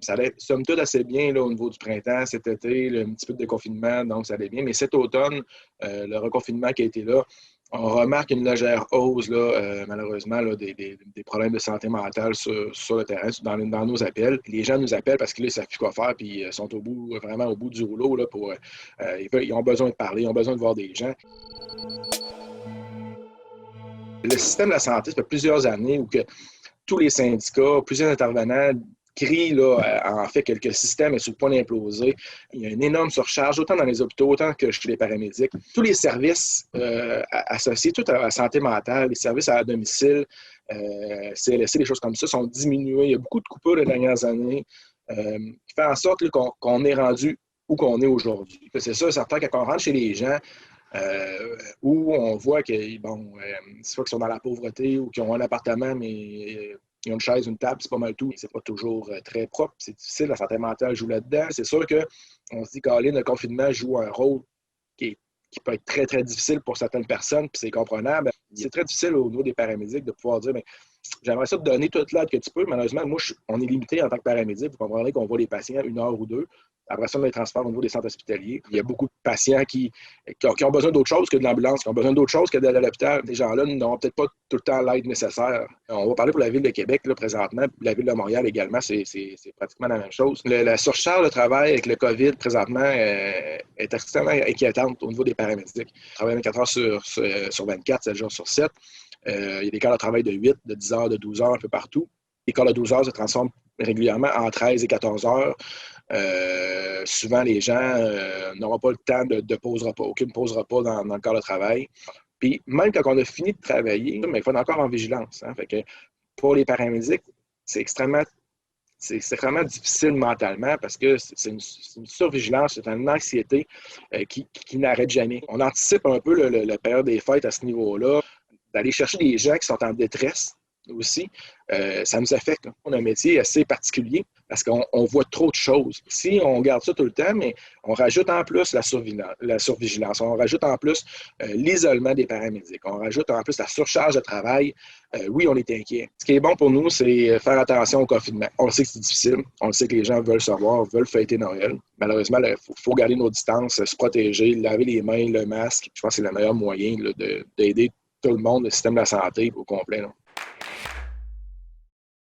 Ça allait, somme toute, assez bien là, au niveau du printemps, cet été, un petit peu de déconfinement, donc ça allait bien. Mais cet automne, le reconfinement qui a été là, on remarque une légère hausse, là, malheureusement, là, des problèmes de santé mentale sur le terrain, dans nos appels. Les gens nous appellent parce qu'ils ne savent plus quoi faire, puis ils sont vraiment au bout du rouleau. Là, ils ont besoin de parler, ils ont besoin de voir des gens. Le système de la santé, ça fait plusieurs années où que tous les syndicats, plusieurs intervenants crient en fait que le système est sur le point d'imploser. Il y a une énorme surcharge, autant dans les hôpitaux, autant que chez les paramédics. Tous les services associés, tout à la santé mentale, les services à domicile, CLSC, des choses comme ça, sont diminués. Il y a beaucoup de coupures les dernières années qui fait en sorte là, qu'on est rendu où qu'on est aujourd'hui. C'est ça, certain, quand on rentre chez les gens, où on voit que, bon, soit qu'ils sont dans la pauvreté ou qu'ils ont un appartement, mais ils ont une chaise, une table, c'est pas mal tout. C'est pas toujours très propre, c'est difficile, la santé mentale joue là-dedans. C'est sûr qu'on se dit que le confinement joue un rôle qui peut être très, très difficile pour certaines personnes, puis c'est comprenable. C'est très difficile au niveau des paramédics de pouvoir dire, mais j'aimerais ça te donner toute l'aide que tu peux. Malheureusement, on est limité en tant que paramédic. Vous comprendrez qu'on voit les patients 1 heure ou 2. Après ça, on a les transferts au niveau des centres hospitaliers. Il y a beaucoup de patients qui ont besoin d'autre chose que de l'ambulance, qui ont besoin d'autre chose que d'aller à l'hôpital. Ces gens-là n'auront peut-être pas tout le temps l'aide nécessaire. On va parler pour la Ville de Québec là, présentement, puis la Ville de Montréal également, c'est pratiquement la même chose. La surcharge de travail avec le COVID présentement est extrêmement inquiétante au niveau des paramédics. Ils travaillent 24 heures sur 24, 7 jours sur 7. Il y a des quarts de travail de 8, de 10 heures, de 12 heures un peu partout. Les quarts de 12 heures se transforment régulièrement en 13 et 14 heures. Souvent, les gens n'auront pas le temps de pause repas. Aucune pause repas dans le quart de travail. Puis, même quand on a fini de travailler, mais il faut être encore en vigilance. Hein. Fait que pour les paramédics, c'est extrêmement difficile mentalement parce que c'est une survigilance, c'est une anxiété qui n'arrête jamais. On anticipe un peu la période des fêtes à ce niveau-là, d'aller chercher des gens qui sont en détresse aussi. Ça nous affecte. On a un métier assez particulier parce qu'on voit trop de choses. Si on garde ça tout le temps, mais on rajoute en plus la survigilance, on rajoute en plus l'isolement des paramédics, on rajoute en plus la surcharge de travail. Oui, on est inquiet. Ce qui est bon pour nous, c'est faire attention au confinement. On le sait que c'est difficile, on le sait que les gens veulent savoir, veulent fêter Noël. Malheureusement, il faut garder nos distances, se protéger, laver les mains, le masque. Je pense que c'est le meilleur moyen d'aider tout le monde, le système de la santé au complet. Là.